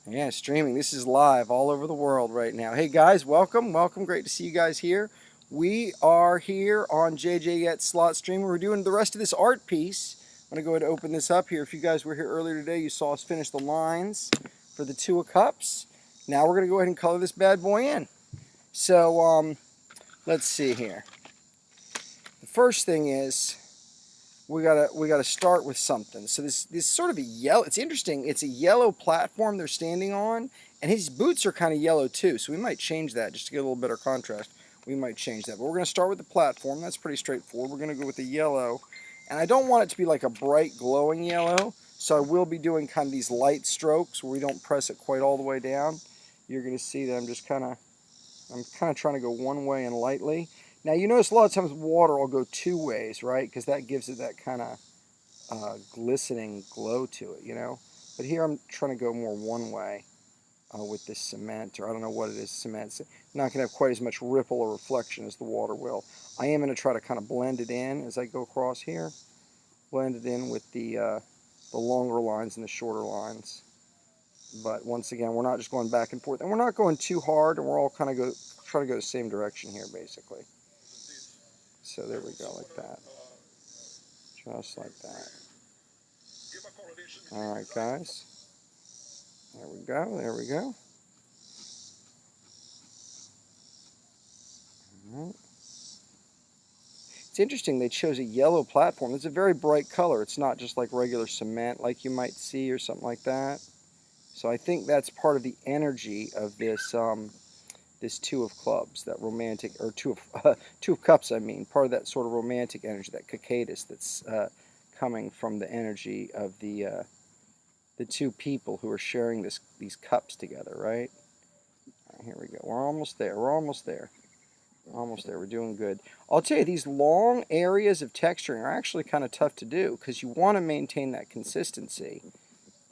Yeah, streaming. This is live all over the world right now. Hey guys, welcome. Welcome. Great to see you guys here. We are here on JJ Yet Slot Stream. We're doing the rest of this art piece. I'm going to go ahead and open this up here. If you guys were here earlier today, you saw us finish the lines for the Two of Cups. Now we're going to go ahead and color this bad boy in. So, let's see here. The first thing is we gotta start with something. So this sort of a yellow. It's interesting. It's a yellow platform they're standing on, and his boots are kind of yellow too. So we might change that just to get a little better contrast. We might change that. But we're gonna start with the platform. That's pretty straightforward. We're gonna go with the yellow, and I don't want it to be like a bright glowing yellow. So I will be doing kind of these light strokes where we don't press it quite all the way down. You're gonna see that I'm kind of trying to go one way and lightly. Now you notice a lot of times water will go two ways, right? Because that gives it that kind of glistening glow to it, you know? But here I'm trying to go more one way with this cement, or I don't know what it is, cement. It's not going to have quite as much ripple or reflection as the water will. I am going to try to kind of blend it in as I go across here. Blend it in with the longer lines and the shorter lines. But once again, we're not just going back and forth. And we're not going too hard, and we're all kind of try to go the same direction here, basically. So there we go, like that. Just like that. Alright, guys. There we go, there we go. Alright. It's interesting, they chose a yellow platform. It's a very bright color. It's not just like regular cement like you might see or something like that. So I think that's part of the energy of this this Two of Clubs, that romantic, or Two of Cups, I mean, part of that sort of romantic energy, that cocytus that's coming from the energy of the two people who are sharing these cups together, right? All right, here we go. We're almost there. We're almost there. We're almost there. We're doing good. I'll tell you, these long areas of texturing are actually kind of tough to do because you want to maintain that consistency.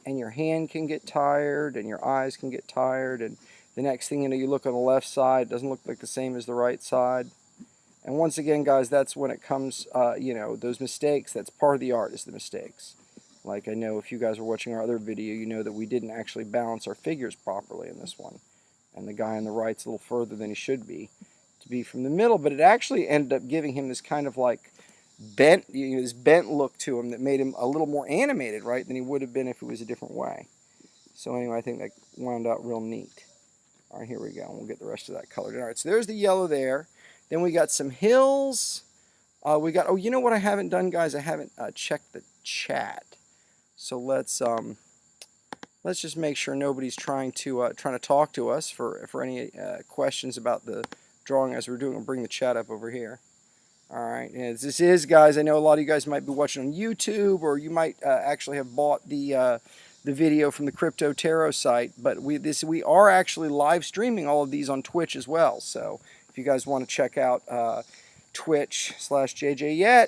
And your hand can get tired, and your eyes can get tired, and the next thing you know, you look on the left side, it doesn't look like the same as the right side. And once again, guys, that's when it comes, you know, those mistakes, that's part of the art, is the mistakes. Like, I know if you guys were watching our other video, you know that we didn't actually balance our figures properly in this one. And the guy on the right's a little further than he should be, to be from the middle, but it actually ended up giving him this kind of like bent, you know, this bent look to him that made him a little more animated, right, than he would have been if it was a different way. So anyway, I think that wound out real neat. All right, here we go. We'll get the rest of that colored in. All right, so there's the yellow there. Then we got some hills. We got, oh, you know what I haven't done, guys? I haven't checked the chat. So let's just make sure nobody's trying to talk to us for any questions about the drawing as we're doing. We'll bring the chat up over here. All right, and as this is, guys, I know a lot of you guys might be watching on YouTube, or you might actually have bought the video from the Crypto Tarot site, but we are actually live streaming all of these on Twitch as well. So if you guys want to check out Twitch/JJYet,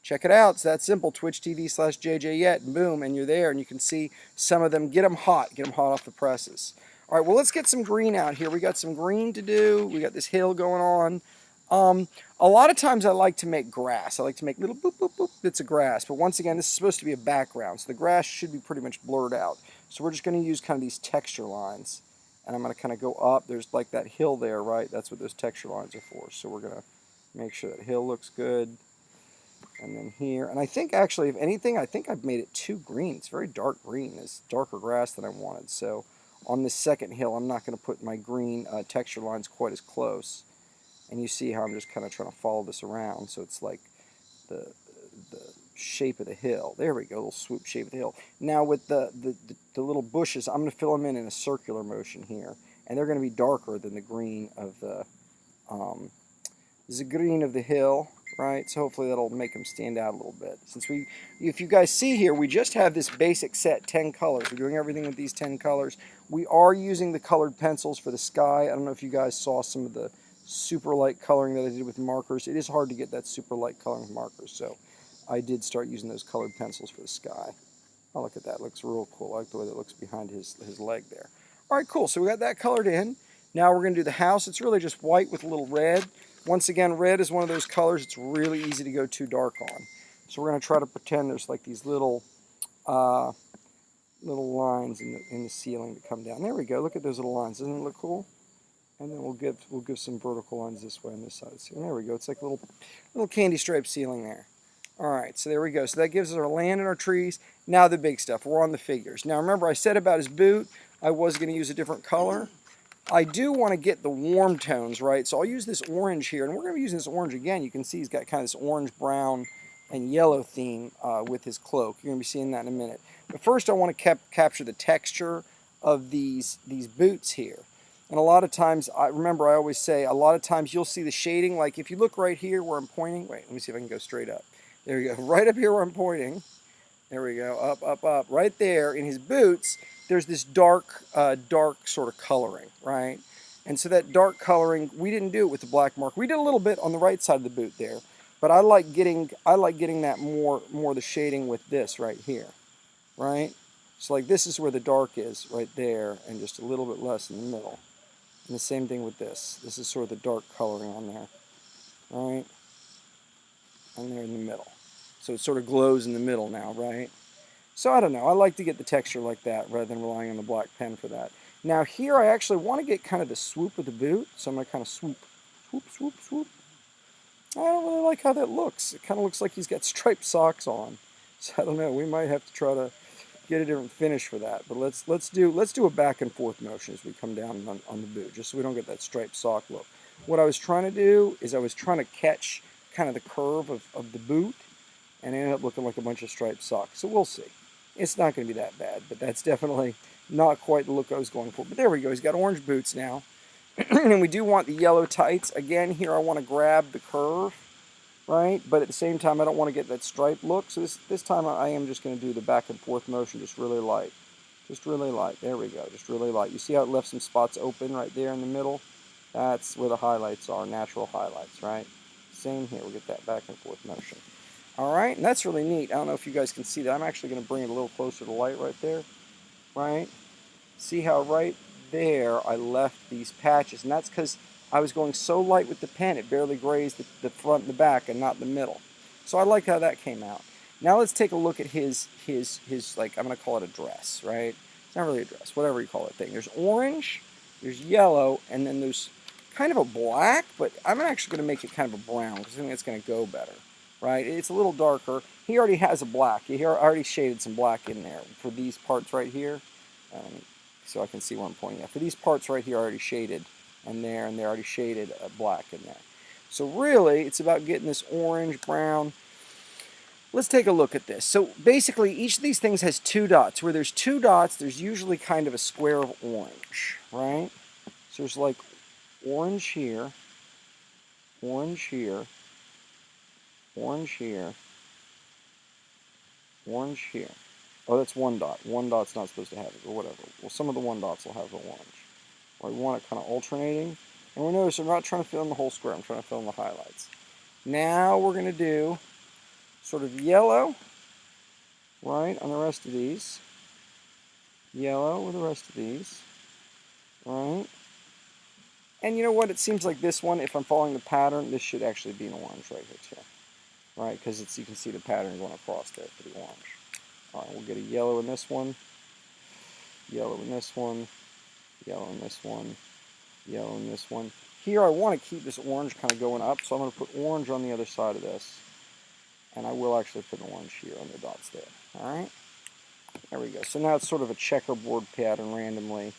check it out. It's that simple. Twitch TV/JJYet, boom, and you're there, and you can see some of them. Get them hot off the presses. All right, well, let's get some green out here. We got some green to do. We got this hill going on. A lot of times I like to make grass. I like to make little boop, boop, boop bits of grass. But once again, this is supposed to be a background, so the grass should be pretty much blurred out. So we're just going to use kind of these texture lines. And I'm going to kind of go up. There's like that hill there, right? That's what those texture lines are for. So we're going to make sure that hill looks good. And then here. And I think actually, if anything, I think I've made it too green. It's very dark green. It's darker grass than I wanted. So on this second hill, I'm not going to put my green texture lines quite as close. And you see how I'm just kind of trying to follow this around, so it's like the shape of the hill. There we go, a little swoop shape of the hill. Now with the little bushes, I'm going to fill them in a circular motion here, and they're going to be darker than the green of the green of the hill, right? So hopefully that'll make them stand out a little bit. Since if you guys see here, we just have this basic set, 10 colors. We're doing everything with these 10 colors. We are using the colored pencils for the sky. I don't know if you guys saw some of the super light coloring that I did with markers. It is hard to get that super light coloring with markers, so I did start using those colored pencils for the sky. Oh, look at that. It looks real cool. I like the way that looks behind his leg there. All right, cool. So we got that colored in. Now we're going to do the house. It's really just white with a little red. Once again, red is one of those colors it's really easy to go too dark on. So we're going to try to pretend there's like these little little lines in the ceiling that come down. There we go. Look at those little lines. Doesn't it look cool? And then we'll give some vertical lines this way on this side. So there we go. It's like a little candy stripe ceiling there. All right, so there we go. So that gives us our land and our trees. Now the big stuff. We're on the figures. Now remember I said about his boot, I was going to use a different color. I do want to get the warm tones, right? So I'll use this orange here, and we're going to be using this orange again. You can see he's got kind of this orange, brown, and yellow theme with his cloak. You're going to be seeing that in a minute. But first I want to capture the texture of these boots here. And a lot of times, remember I always say, a lot of times you'll see the shading. Like if you look right here where I'm pointing, wait, let me see if I can go straight up. There you go, right up here where I'm pointing. There we go, up, up, up. Right there in his boots, there's this dark sort of coloring, right? And so that dark coloring, we didn't do it with the black marker. We did a little bit on the right side of the boot there, but I like getting that more the shading with this right here, right? So like this is where the dark is, right there, and just a little bit less in the middle. And the same thing with this. This is sort of the dark coloring on there, right? And there in the middle. So it sort of glows in the middle now, right? So I don't know. I like to get the texture like that rather than relying on the black pen for that. Now here I actually want to get kind of the swoop of the boot. So I'm going to kind of swoop, swoop, swoop, swoop. I don't really like how that looks. It kind of looks like he's got striped socks on. So I don't know. We might have to try to get a different finish for that. But let's do a back and forth motion as we come down on the boot, just so we don't get that striped sock look. What I was trying to do is I was trying to catch kind of the curve of the boot, and it ended up looking like a bunch of striped socks. So we'll see. It's not going to be that bad, but that's definitely not quite the look I was going for. But there we go. He's got orange boots now. And we do want the yellow tights. Again, here I want to grab the curve, right? But at the same time, I don't want to get that striped look. So this time I am just going to do the back and forth motion, just really light. Just really light. There we go. Just really light. You see how it left some spots open right there in the middle? That's where the highlights are, natural highlights, right? Same here. We'll get that back and forth motion. All right, and that's really neat. I don't know if you guys can see that. I'm actually going to bring it a little closer to light right there, right? See how right there I left these patches, and that's because I was going so light with the pen, it barely grazed the front and the back and not the middle. So I like how that came out. Now let's take a look at his like, I'm going to call it a dress, right? It's not really a dress, whatever you call it thing. There's orange, there's yellow, and then there's kind of a black, but I'm actually going to make it kind of a brown because I think it's going to go better. Right, it's a little darker. He already has a black. He already shaded some black in there for these parts right here, so I can see where I'm pointing at. For these parts right here, I already shaded, and they're already shaded black in there. So really, it's about getting this orange, brown. Let's take a look at this. So basically, each of these things has two dots. Where there's two dots, there's usually kind of a square of orange, right? So there's like orange here, orange here, orange here, orange here. Oh, that's one dot. One dot's not supposed to have it, or whatever. Well, some of the one dots will have the orange. Or we want it kind of alternating. And we notice I'm not trying to fill in the whole square. I'm trying to fill in the highlights. Now we're going to do sort of yellow, right, on the rest of these. Yellow with the rest of these, right? And you know what? It seems like this one, if I'm following the pattern, this should actually be an orange right here, too. Right, because you can see the pattern going across there for the orange. All right, we'll get a yellow in this one, yellow in this one, yellow in this one, yellow in this one. Here I want to keep this orange kind of going up, so I'm going to put orange on the other side of this. And I will actually put an orange here on the dots there. All right, there we go. So now it's sort of a checkerboard pattern randomly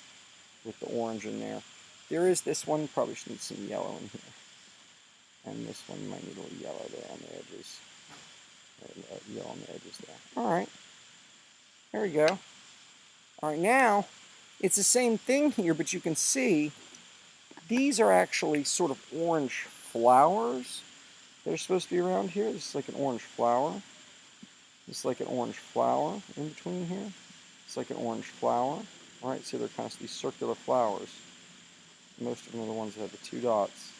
with the orange in there. There is this one, probably should need some yellow in here. And this one might need a little yellow there on the edges. Yellow on the edges there. All right. There we go. All right, now it's the same thing here, but you can see these are actually sort of orange flowers. They're supposed to be around here. This is like an orange flower. This is like an orange flower in between here. It's like an orange flower. All right, so they're kind of these circular flowers. Most of them are the ones that have the two dots.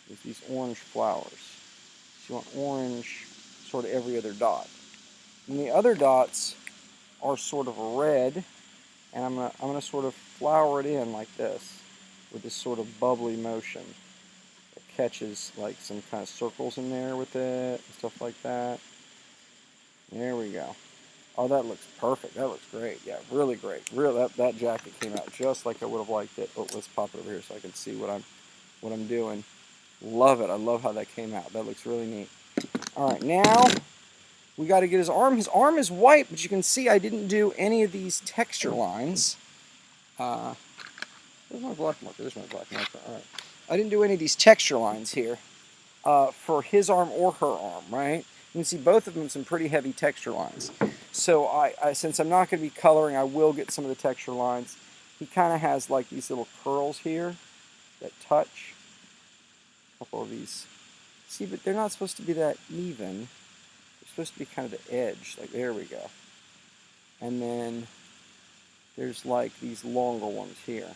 With these orange flowers. So you want orange sort of every other dot. And the other dots are sort of red, and I'm gonna sort of flower it in like this with this sort of bubbly motion. It catches like some kind of circles in there with it and stuff like that. There we go. Oh, that looks perfect. That looks great. Yeah, really great. Real that jacket came out just like I would have liked it. Oh, let's pop it over here so I can see what I'm doing. Love it. I love how that came out. That looks really neat. All right, now we got to get his arm. His arm is white, but you can see I didn't do any of these texture lines. Where's my black marker? There's my black marker. All right. I didn't do any of these texture lines here for his arm or her arm, right? You can see both of them some pretty heavy texture lines. So since I'm not going to be coloring, I will get some of the texture lines. He kind of has like these little curls here that touch. A couple of these. See, but they're not supposed to be that even. They're supposed to be kind of the edge. Like, there we go. And then there's like these longer ones here.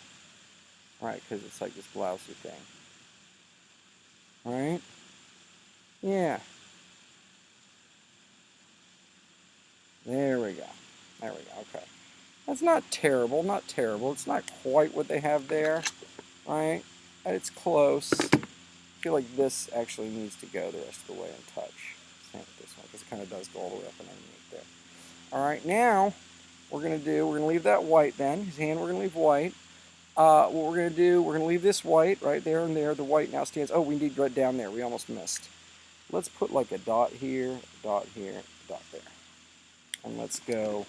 Right, because it's like this blousey thing. Alright? Yeah. There we go. There we go. Okay. That's not terrible. Not terrible. It's not quite what they have there. Right? It's close. I feel like this actually needs to go the rest of the way and touch. Same with this one, because it kind of does go all the way up and underneath there. Alright, now we're going to leave that white then. His hand we're going to leave white. What we're going to do, we're going to leave this white right there and there. The white now stands. Oh, we need right down there. We almost missed. Let's put like a dot here, a dot here, a dot there. And let's go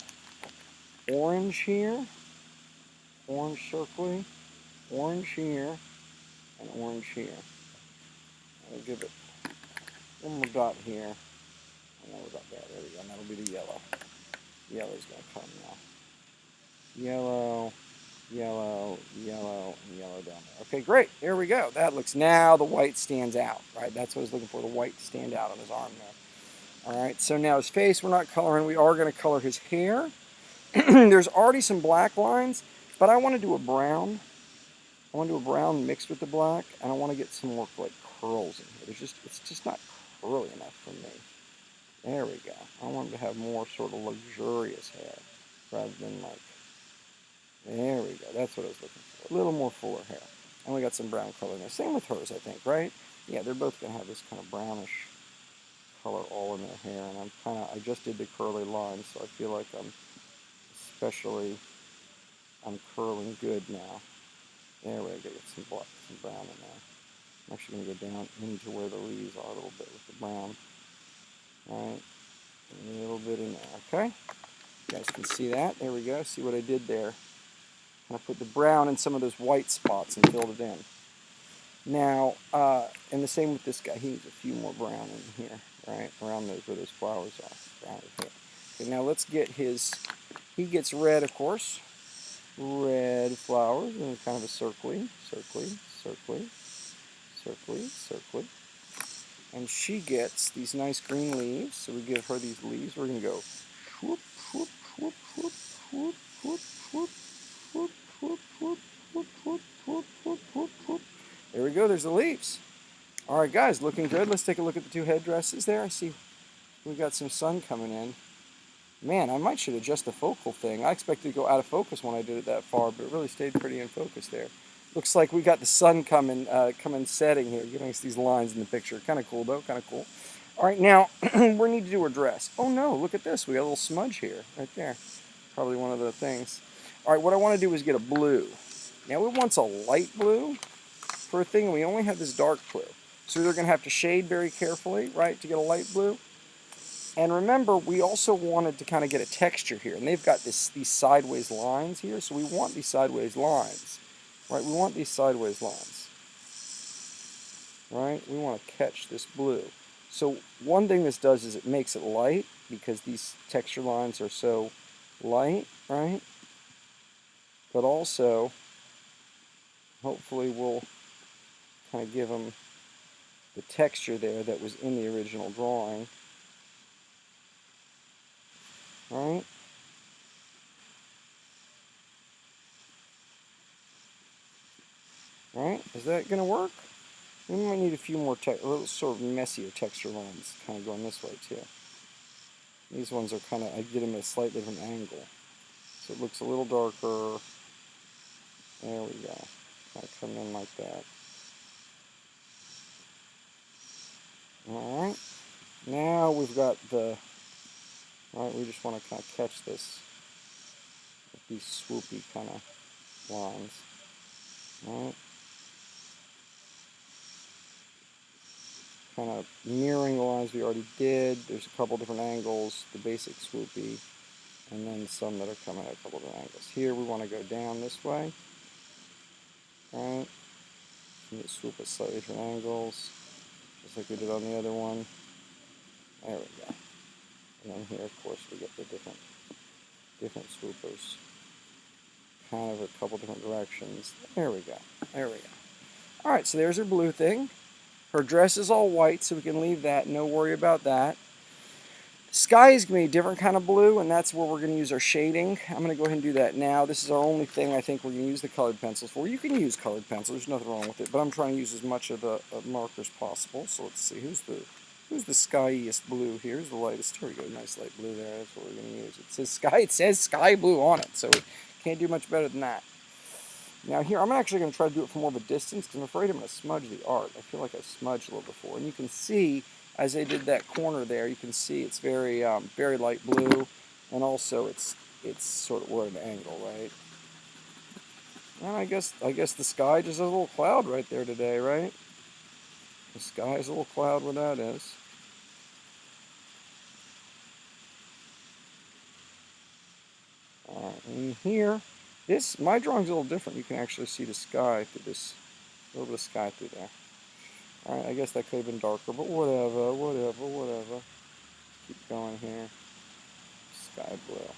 orange here, orange circly, orange here, and orange here. We'll give it one more dot here, and one more dot there. There we go. And that'll be the yellow. Yellow's going to come now. Yellow, yellow, yellow, and yellow down there. Okay, great. There we go. That looks, now the white stands out, right? That's what I was looking for, the white to stand out on his arm there. All right, so now his face we're not coloring. We are going to color his hair. There's already some black lines, but I want to do a brown. I want to do a brown mixed with the black, and I want to get some more like curls in here. It's just not curly enough for me. There we go. I want him to have more sort of luxurious hair rather than like, there we go. That's what I was looking for. A little more fuller hair. And we got some brown color in there. Same with hers, I think, right? Yeah, they're both going to have this kind of brownish color all in their hair. And I just did the curly lines, so I feel like I'm curling good now. There we go. Get some black, some brown in there. I'm actually going to go down into where the leaves are a little bit with the brown. All right. A little bit in there, okay? You guys can see that. There we go. See what I did there. I put the brown in some of those white spots and filled it in. Now, and the same with this guy. He needs a few more brown in here, right? Around those where those flowers are. Brown here. Okay, now let's get his, he gets red, of course. Red flowers, and kind of a circly, circly, circly, circly, circly. And she gets these nice green leaves, so we give her these leaves. We're going to go whoop, whoop, whoop, whoop, whoop, whoop, whoop, whoop, whoop, whoop, whoop, whoop, whoop, whoop, whoop, whoop. There we go, there's the leaves. All right, guys, looking good. Let's take a look at the two headdresses there. I see we got some sun coming in. Man, I might should adjust the focal thing. I expected to go out of focus when I did it that far, but it really stayed pretty in focus there. Looks like we got the sun coming setting here, giving us these lines in the picture. Kind of cool, though, kind of cool. All right, now, we need to do her dress. Oh, no, look at this. We got a little smudge here, right there. Probably one of the things. All right, what I want to do is get a blue. Now, we want a light blue for a thing, and we only have this dark blue. So we're going to have to shade very carefully, right, to get a light blue. And remember, we also wanted to kind of get a texture here. And they've got these sideways lines here, so we want these sideways lines. Right, we want these sideways lines. Right, we want to catch this blue. So one thing this does is it makes it light, because these texture lines are so light, right? But also, hopefully we'll kind of give them the texture there that was in the original drawing. Right? Right? Is that going to work? We might need a few more, a little sort of messier texture lines kind of going this way too. These ones are kind of, I get them at a slightly different angle. So it looks a little darker. There we go. Kind of come in like that. Alright. Now we've got the Right, we just want to kind of catch this with these swoopy kind of lines. Right, kind of mirroring the lines we already did. There's a couple different angles, the basic swoopy, and then some that are coming at a couple different angles. Here we want to go down this way. Right, swoop at slightly different angles, just like we did on the other one. There we go. And then here, of course, we get the different swoopers, kind of a couple different directions. There we go. There we go. All right, so there's her blue thing. Her dress is all white, so we can leave that. No worry about that. Sky is going to be a different kind of blue, and that's where we're going to use our shading. I'm going to go ahead and do that now. This is our only thing I think we're going to use the colored pencils for. You can use colored pencils. There's nothing wrong with it, but I'm trying to use as much of the marker as possible. So let's see. Who's the skyiest blue here? Here's the lightest. Here we go. Nice light blue there. That's what we're going to use. It says sky blue on it, so we can't do much better than that. Now here, I'm actually going to try to do it from more of a distance because I'm afraid I'm going to smudge the art. I feel like I smudged a little before. And you can see, as I did that corner there, you can see it's very, very light blue. And also it's sort of, we're at an angle, right? And I guess the sky just has a little cloud right there today, right? The sky is a little cloud where that is. And here, my drawing's a little different. You can actually see the sky through this, a little bit of sky through there. Alright, I guess that could have been darker, but whatever. Keep going here. Sky blue.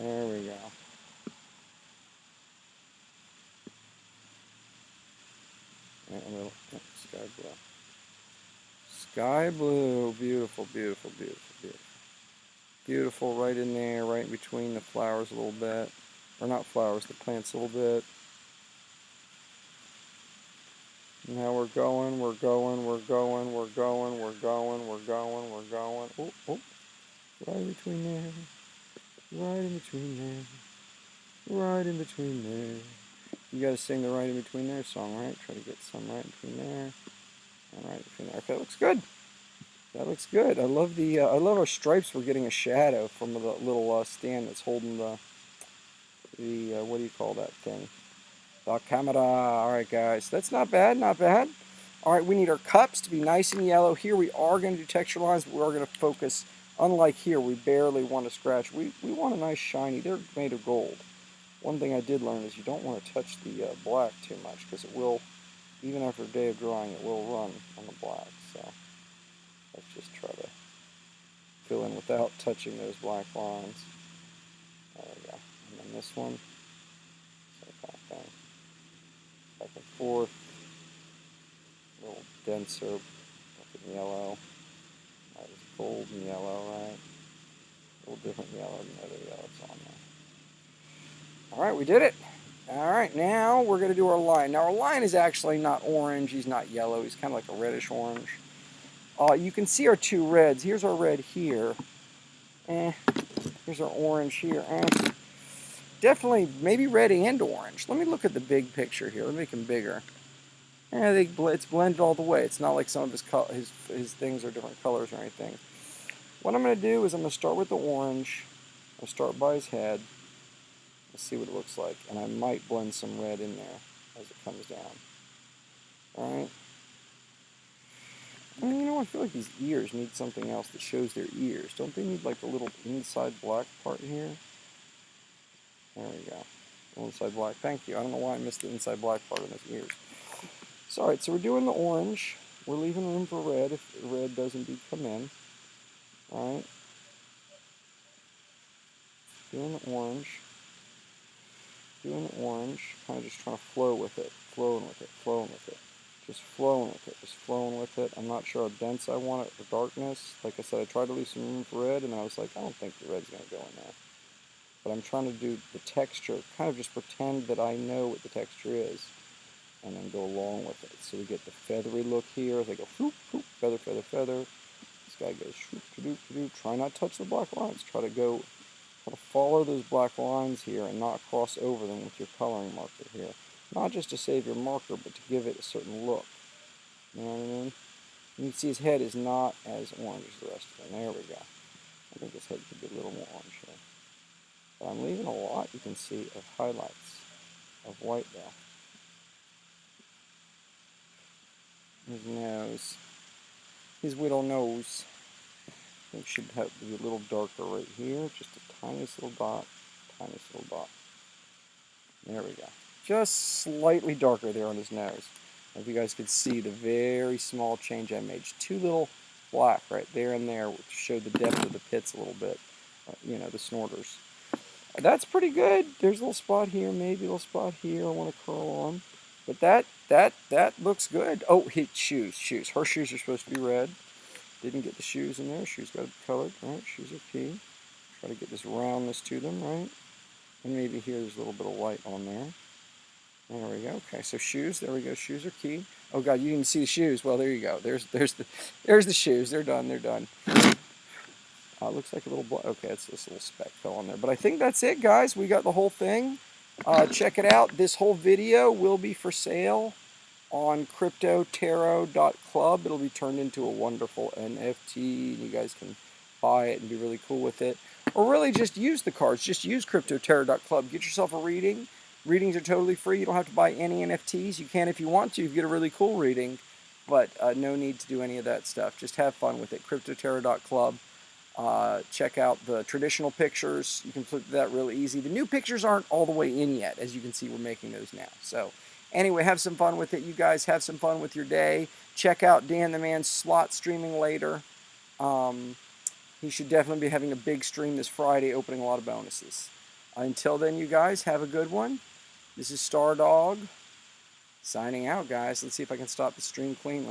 There we go. And a little, sky blue. Sky blue. Beautiful, beautiful, beautiful, beautiful. Beautiful right in there, right in between the flowers a little bit. Or not flowers, the plants a little bit. Now we're going. Oh, oh. Right in between there. Right in between there. Right in between there. You gotta sing the right in between there song, right? Try to get some right in between there. And right in between there. Okay, that looks good. That looks good. I love our stripes. We're getting a shadow from the little stand that's holding the what do you call that thing? The camera. All right, guys. That's not bad, not bad. All right, we need our cups to be nice and yellow. Here we are going to do texture lines, but we're going to focus. Unlike here, we barely want to scratch. We want a nice shiny. They're made of gold. One thing I did learn is you don't want to touch the black too much because it will, even after a day of drying, it will run on the black. So let's just try to fill in without touching those black lines. There we go. And then this one, same kind of thing. Back and forth. A little denser, looking yellow. That is gold and yellow, right? A little different yellow than the other yellow that's on there. All right, we did it. All right, now we're going to do our line. Now, our line is actually not orange. He's not yellow. He's kind of like a reddish orange. You can see our two reds. Here's our red here. Here's our orange here. Definitely maybe red and orange. Let me look at the big picture here. Let me make him bigger. It's blended all the way. It's not like some of his things are different colors or anything. What I'm going to do is I'm going to start with the orange. I'll start by his head. Let's see what it looks like. And I might blend some red in there as it comes down. Alright? And you know, I feel like these ears need something else that shows their ears. Don't they need like a little inside black part here? There we go. Inside black. Thank you. I don't know why I missed the inside black part in his ears. So, alright, so we're doing the orange. We're leaving room for red if the red does indeed come in. Alright? Doing the orange. Doing the orange. Kind of just trying to flow with it. Flowing with it. Flowing with it. Just flowing with it. Just flowing with it. I'm not sure how dense I want it for darkness. Like I said, I tried to leave some room for red, and I was like, I don't think the red's going to go in there. But I'm trying to do the texture. Kind of just pretend that I know what the texture is. And then go along with it. So we get the feathery look here as I go whoop, whoop, feather, feather, feather. This guy goes shoop, doop, doop. Try not to touch the black lines. Try to follow those black lines here and not cross over them with your coloring marker here. Not just to save your marker, but to give it a certain look. You know what I mean? You can see his head is not as orange as the rest of it. There we go. I think this head could be a little more orange here. But I'm leaving a lot, you can see, of highlights of white there. His nose. His little nose. It should have to be a little darker right here. Just a tiniest little dot. Tiniest little dot. There we go. Just slightly darker there on his nose. If you guys could see the very small change I made. Just too little black right there and there, which showed the depth of the pits a little bit. You know, the snorters. That's pretty good. There's a little spot here, maybe a little spot here I want to curl on. But that looks good. Oh, shoes. Her shoes are supposed to be red. Didn't get the shoes in there. Shoes got to be colored, right? Shoes are key. Try to get this roundness to them, right? And maybe here there's a little bit of white on there. There we go. Okay, so shoes. There we go. Shoes are key. Oh God, you can see the shoes. Well, there you go. There's the shoes. They're done. They're done. Looks like a little black. Okay, it's this little speck fell on there. But I think that's it, guys. We got the whole thing. Check it out. This whole video will be for sale on cryptotarot.club. It'll be turned into a wonderful NFT, and you guys can buy it and be really cool with it. Or really just use the cards. Just use cryptotarot.club. Get yourself a reading. Readings are totally free. You don't have to buy any NFTs. You can if you want to. You get a really cool reading, but no need to do any of that stuff. Just have fun with it. cryptotarot.club. Check out the traditional pictures. You can flip that really easy. The new pictures aren't all the way in yet. As you can see, we're making those now. So anyway, have some fun with it. You guys have some fun with your day. Check out Dan the Man's slot streaming later. He should definitely be having a big stream this Friday, opening a lot of bonuses. Until then, you guys, have a good one. This is Star Dog signing out, guys. Let's see if I can stop the stream cleanly.